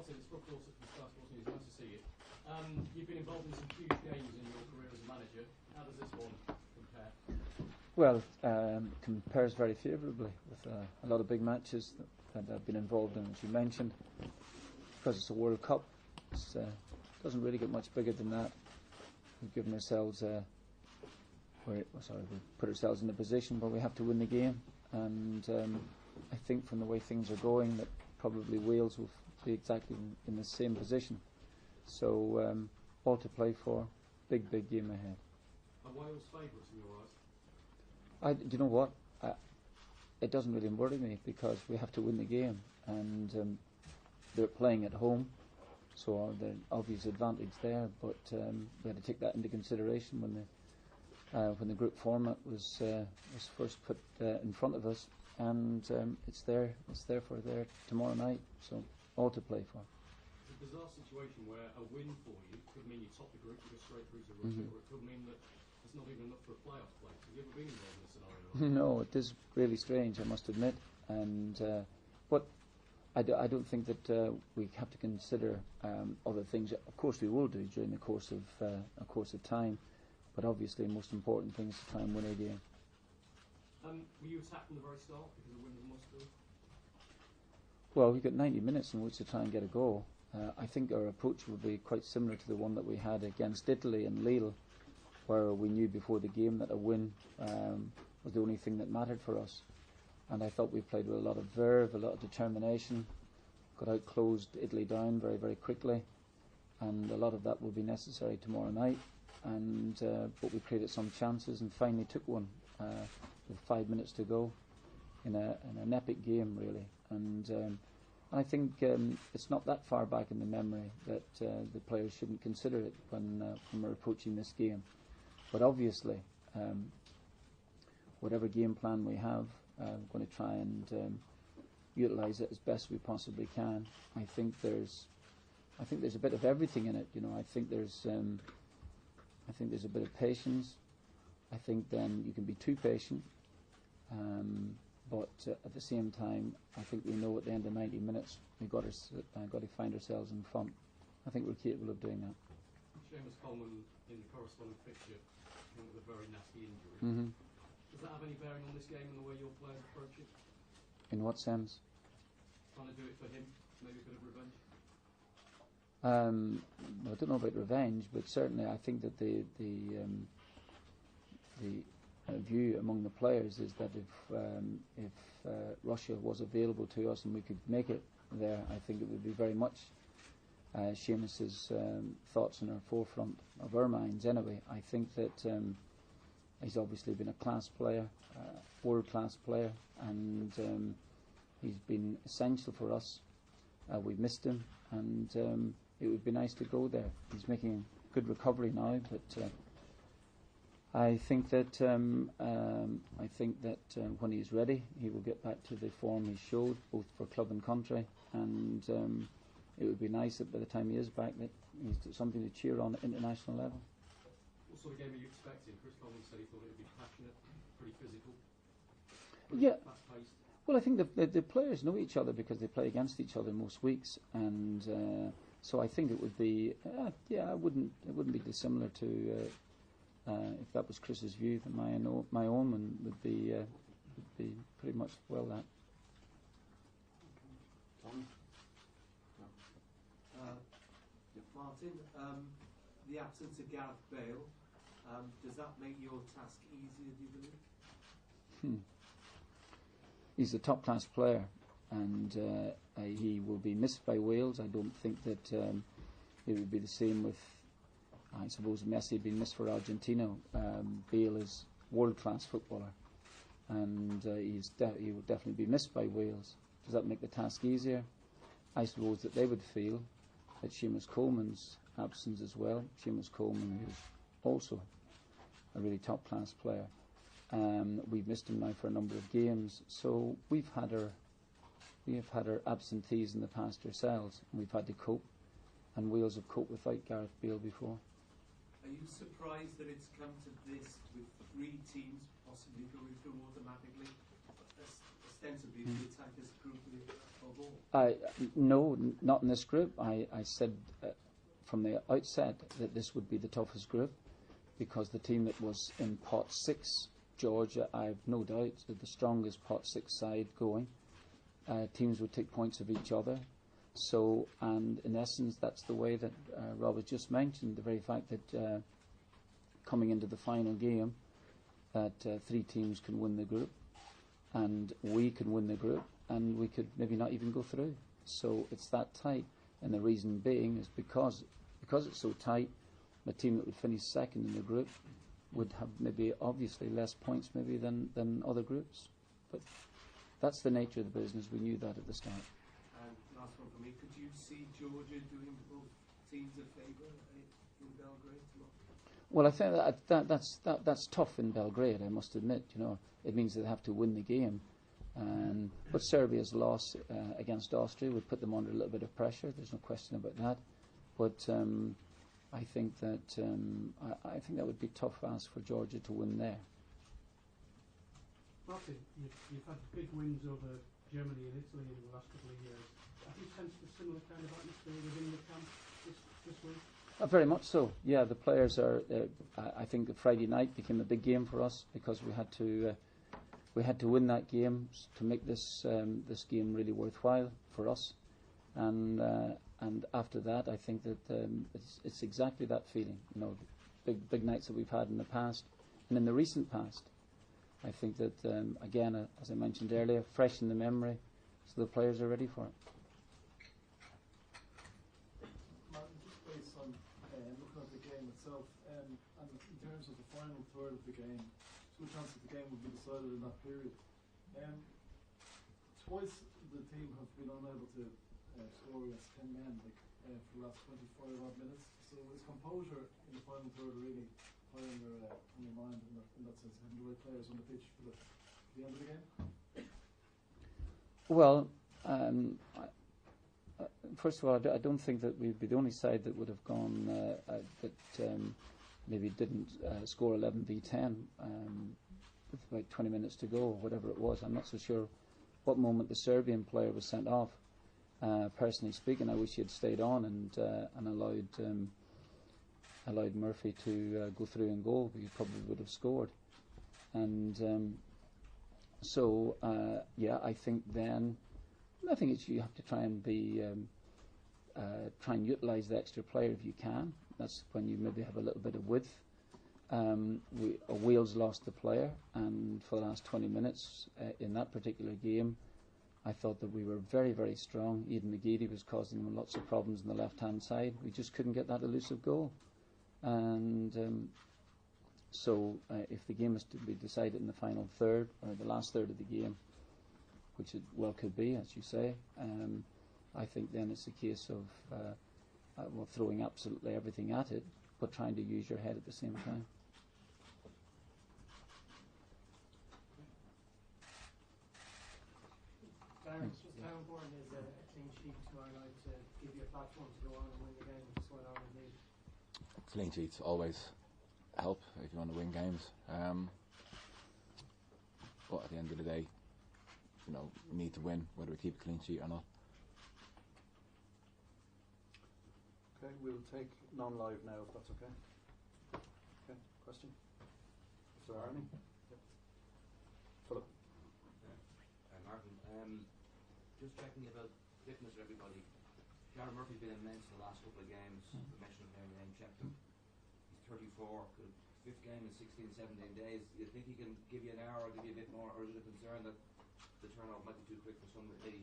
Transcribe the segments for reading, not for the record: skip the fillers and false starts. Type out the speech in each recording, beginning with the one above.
Martin, it's Brooke Dorset from Sky Sports News. Nice to see you. You've been involved in some huge games in your career as a manager. How does this one compare? Well, compares very favourably with a lot of big matches that I've been involved in, as you mentioned. Because it's a World Cup, it doesn't really get much bigger than that. We've given ourselves we put ourselves in a position where we have to win the game, and I think from the way things are going that probably Wales will be exactly in the same position. So all to play for, big game ahead. Are Wales favourites in your eyes? Do you know what? It doesn't really worry me because we have to win the game, and they're playing at home, so there's an obvious advantage there. But we had to take that into consideration when the group format was first put in front of us, and it's there for tomorrow night. So all to play for. It's a bizarre situation where a win for you could mean you top the group, you go straight through to Russia, or it could mean that it's not even enough for a playoff place. Have you ever been involved in a scenario? No, it is really strange, I must admit, and but I don't think that we have to consider other things. Of course, we will do during the course of time, but obviously, the most important thing is to try and win a game. Were you attacked from the very start because a win was a must-do? Well, we've got 90 minutes in which to try and get a goal. I think our approach will be quite similar to the one that we had against Italy and Lille, where we knew before the game that a win was the only thing that mattered for us. And I thought we played with a lot of verve, a lot of determination, got out, closed Italy down very, very quickly, and a lot of that will be necessary tomorrow night. And but we created some chances and finally took one with 5 minutes to go in an epic game, really. And I think it's not that far back in the memory that the players shouldn't consider it when we're approaching this game. But obviously, whatever game plan we have, we're going to try and utilise it as best we possibly can. I think there's a bit of everything in it. I think there's a bit of patience. I think then you can be too patient, but at the same time, I think we know at the end of 90 minutes we've got to find ourselves in front. I think we're capable of doing that. Seamus Coleman in the corresponding fixture with a very nasty injury. Mm-hmm. Does that have any bearing on this game and the way your players approach it? In what sense? Trying to do it for him, maybe a bit of revenge? I don't know about revenge, but certainly I think that the view among the players is that if Russia was available to us and we could make it there, I think it would be very much Seamus's thoughts in our forefront of our minds. Anyway, I think that he's obviously been a class player, world-class player, and he's been essential for us. We've missed him, and it would be nice to go there. He's making good recovery now, but I think that when he's ready, he will get back to the form he showed, both for club and country, and it would be nice that by the time he is back, that he's something to cheer on at international level. What sort of game are you expecting? Chris Coleman said he thought it would be passionate, pretty physical, fast-paced. Well, I think the players know each other because they play against each other most weeks, and so I think it would be, it wouldn't be dissimilar to if that was Chris's view. That my own one would be pretty much well that. Tom? Martin, the absence of Gareth Bale, does that make your task easier, do you believe? He's a top-class player, and he will be missed by Wales. I don't think that it would be the same with, I suppose, Messi being missed for Argentina. Bale is world-class footballer, and he will definitely be missed by Wales. Does that make the task easier? I suppose that they would feel that Seamus Coleman's absence as well. Seamus Coleman is also a really top-class player. We've missed him now for a number of games, so we have had our absentees in the past ourselves, and we've had to cope, and Wales have coped without Gareth Bale before. Are you surprised that it's come to this, with 3 teams possibly going through automatically? Ostensibly the attackers group of ball? No, not in this group. I said from the outset that this would be the toughest group, because the team that was in pot 6, Georgia, I've no doubt, is the strongest pot 6 side going. Teams would take points of each other. So, and in essence, that's the way that Rob has just mentioned, the very fact that coming into the final game, that 3 teams can win the group, and we can win the group, and we could maybe not even go through. So it's that tight, and the reason being is because it's so tight, the team that would finish second in the group would have maybe obviously less points maybe than other groups. But that's the nature of the business. We knew that at the start. And last one for me, could you see Georgia doing both teams a favour in Belgrade tomorrow? Well, I think that's tough in Belgrade, I must admit. It means they have to win the game. But Serbia's loss against Austria would put them under a little bit of pressure. There's no question about that. But I think that would be tough ask for Georgia to win there. Martin, you've had big wins over Germany and Italy in the last couple of years. Have you sensed a similar kind of atmosphere within the camp this week? Very much so. Yeah, the players are. I think the Friday night became a big game for us because we had to win that game to make this game really worthwhile for us. And after that, I think that it's exactly that feeling. Big nights that we've had in the past and in the recent past. I think that again, as I mentioned earlier, fresh in the memory, so the players are ready for it. Just based on looking at the game itself, and in terms of the final third of the game, there's a chance that the game will be decided in that period. Twice the team have been unable to score against 10 men for the last 25 odd minutes. So is composure in the final third really high on your mind in that sense, having the right players on the pitch for the end of the game? Well, first of all, I don't think that we'd be the only side that would have gone maybe didn't score 11 v 10 with about 20 minutes to go, or whatever it was. I'm not so sure what moment the Serbian player was sent off. Personally speaking, I wish he had stayed on and allowed Murphy to go through and goal. He probably would have scored. And I think then you have to try and utilise the extra player if you can. That's when you maybe have a little bit of width. Wales lost the player, and for the last 20 minutes in that particular game, I thought that we were very, very strong. Eden McGeady was causing them lots of problems on the left-hand side. We just couldn't get that elusive goal. And so if the game is to be decided in the final third, or the last third of the game, which it well could be, as you say, I think then it's a case of throwing absolutely everything at it, but trying to use your head at the same time. Darren, how important is a clean sheet tomorrow night to give you a platform to go on and win the game, which is what Ireland need? Clean sheets always help if you want to win games. But at the end of the day, we need to win, whether we keep a clean sheet or not. Okay, we'll take non-live now, if that's okay. Okay, question? If there are any? Yep. Philip. Martin, just checking about fitness for everybody. Darren Murphy's been immense in the last couple of games. We mentioned him there, checked him. He's 34, fifth game in 16, 17 days. Do you think he can give you an hour or give you a bit more, or is it a concern that the turnout might be too quick for some, maybe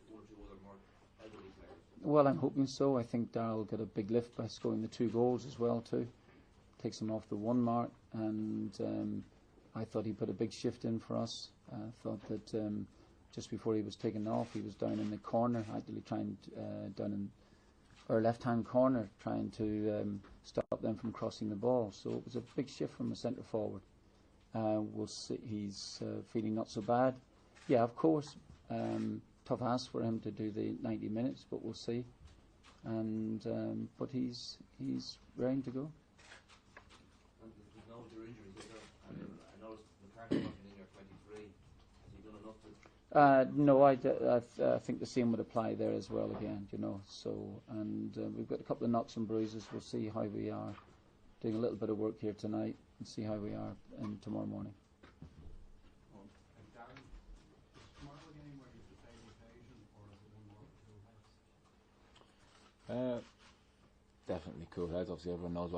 one or two other more elderly players? Well, I'm hoping so. I think Darryl got a big lift by scoring the 2 goals as well too. Takes him off the 1 mark, and I thought he put a big shift in for us. I thought that just before he was taken off, he was down in the corner, actually trying down in our left-hand corner, trying to stop them from crossing the ball. So it was a big shift from a centre forward. We'll see. He's feeling not so bad. Yeah, of course. Tough ask for him to do the 90 minutes, but we'll see. And but he's raring to go. And there's no other injuries either. I noticed the Cardiff wasn't in your 23. Has he done enough No, I think the same would apply there as well again, So, and we've got a couple of knocks and bruises. We'll see how we are. Doing a little bit of work here tonight and see how we are tomorrow morning. And Darren, is tomorrow a game where you play the occasion, or is it more cool heads? Definitely cool heads. Obviously, everyone knows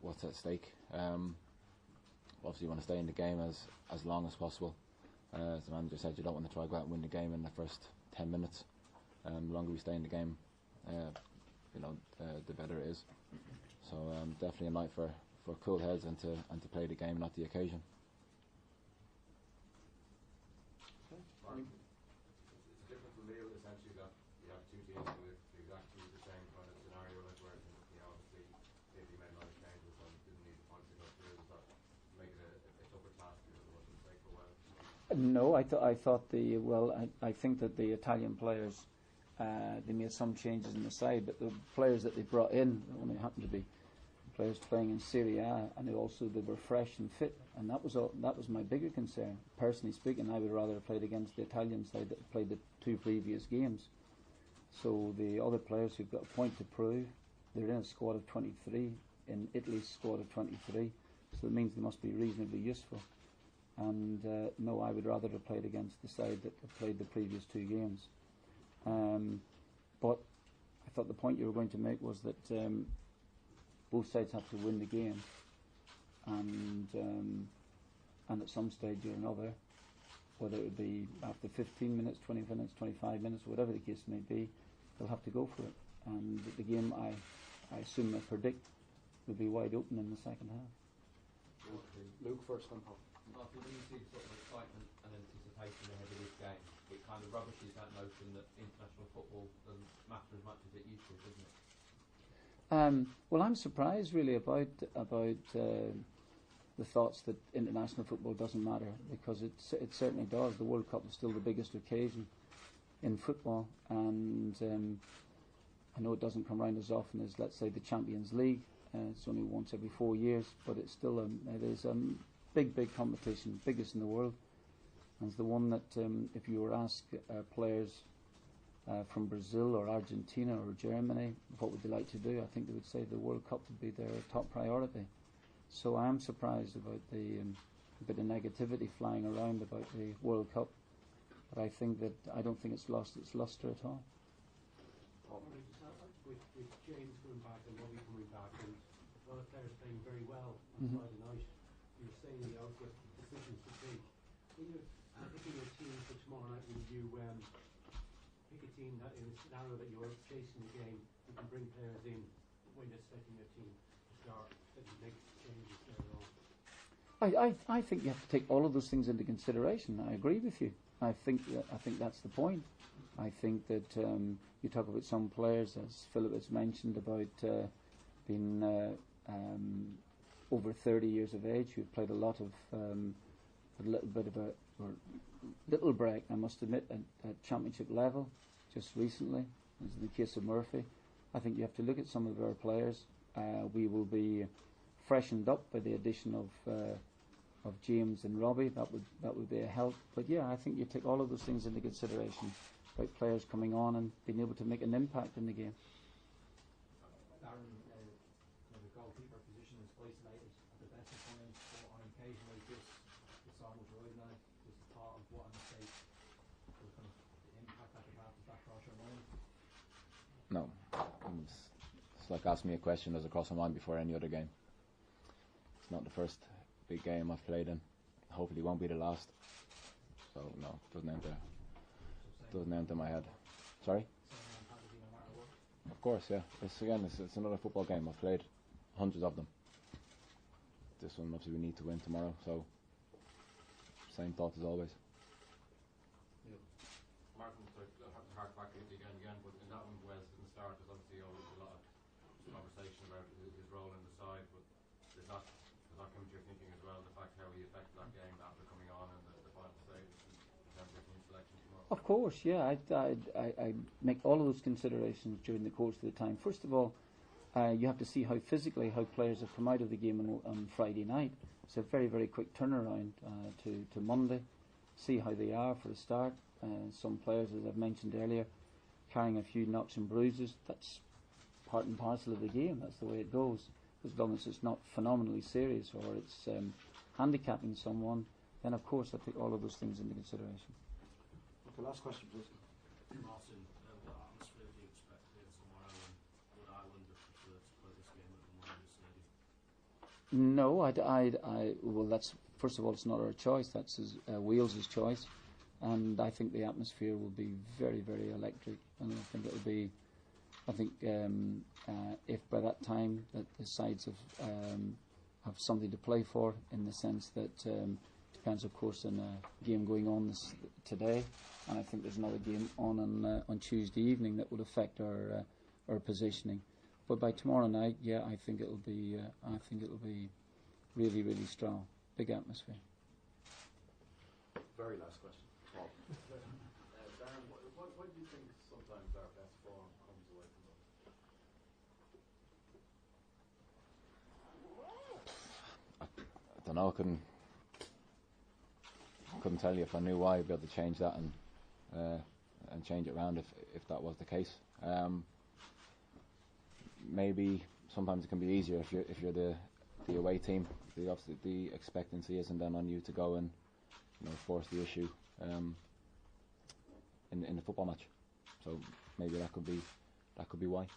what's at stake. Obviously, you want to stay in the game as long as possible. As the manager said, you don't want to try to go out and win the game in the first 10 minutes. The longer we stay in the game, the better it is. So definitely a night for cool heads and to play the game, not the occasion. It's different from Lille, essentially, that you have two teams with exactly the same kind of scenario, like where obviously Italy made a lot of changes and didn't need the points to go through. Does that make it a tougher task because it wasn't safe for a while? No, I think that the Italian players they made some changes in the side, but the players that they brought in only happened to be players playing in Serie A, and they were fresh and fit, and that was my bigger concern. Personally speaking, I would rather have played against the Italian side that played the two previous games. So the other players who've got a point to prove, they're in a squad of 23, in Italy's squad of 23, so it means they must be reasonably useful. And no, I would rather have played against the side that played the previous two games. But I thought the point you were going to make was that both sides have to win the game, and at some stage or another, whether it would be after 15 minutes, 20 minutes, 25 minutes, whatever the case may be, they'll have to go for it. And the game, I assume, I predict, will be wide open in the second half. Luke first, then Paul. Martin, when you see sort of excitement and anticipation ahead of this game, it kind of rubbishes that notion that international football doesn't matter as much as it used to, doesn't it? Well, I'm surprised really about the thoughts that international football doesn't matter, because it certainly does. The World Cup is still the biggest occasion in football, and I know it doesn't come around as often as, let's say, the Champions League. It's only once every 4 years, but it's still it is a big competition, biggest in the world, and it's the one that if you were asked players from Brazil or Argentina or Germany what would they like to do, I think they would say the World Cup would be their top priority. So I am surprised about the bit of negativity flying around about the World Cup, but I don't think it's lost its lustre at all. With James coming back and Robbie coming back and a lot of players playing very well on Friday night, you were saying the outlook decisions to take. When you're picking your team for tomorrow night, will you pick a team that in a scenario that you're chasing the game, you can bring players in when you're setting your team to start, that you make changes later on? I think you have to take all of those things into consideration. I agree with you. I think that's the point. I think that you talk about some players, as Philip has mentioned, about being over 30 years of age, who've played a lot of a little bit of little break, I must admit, at championship level just recently, as in the case of Murphy. I think you have to look at some of our players. We will be freshened up by the addition of James and Robbie. That would be a help. But yeah, I think you take all of those things into consideration about players coming on and being able to make an impact in the game. Darren, the goalkeeper position is isolated at the best of times, but on occasion like this, it's almost right now. Just the thought of what a mistake, the kind of the impact that could have, does that cross your mind? No. It's like asking me a question that's across my mind before any other game. It's not the first big game I've played in. Hopefully it won't be the last. So no, it doesn't enter my head. Sorry? Of course, yeah. It's another football game. I've played hundreds of them. This one obviously we need to win tomorrow, so same thought as always. Martin, I have to hark back into again, but in that one, Wes didn't start. There's obviously always a lot of conversation about his role in the side, but does that come to your thinking as well, the fact how he affected that game after coming on in the final stage in terms of team selection tomorrow? Of course, yeah. I make all of those considerations during the course of the time. First of all, you have to see how players have come out of the game on Friday night. It's a very quick turnaround to Monday. see how they are for a start. Some players, as I've mentioned earlier, carrying a few knocks and bruises. That's part and parcel of the game. That's the way it goes. As long as it's not phenomenally serious or it's handicapping someone, then of course I take all of those things into consideration. Okay, last question, please. Martin, what atmosphere do you expect here tomorrow, and would Ireland have preferred to play this game at the Monument Stadium? No, well, that's, first of all, it's not our choice. That's Wales' choice, and I think the atmosphere will be very, very electric, and I think it'll be. I think if by that time that the sides have something to play for, in the sense that depends, of course, on a game going on today, and I think there's another game on Tuesday evening that would affect our positioning. But by tomorrow night, yeah, I think it'll be really, really strong, big atmosphere. Very last question. Paul. Darren, what do you think sometimes our best form comes away from us? I don't know. Couldn't tell you. If I knew why, I'd be able to change that and change it around if that was the case. Maybe sometimes it can be easier if you're the away team. The expectancy isn't then on you to go and force the issue in the football match. So maybe that could be why.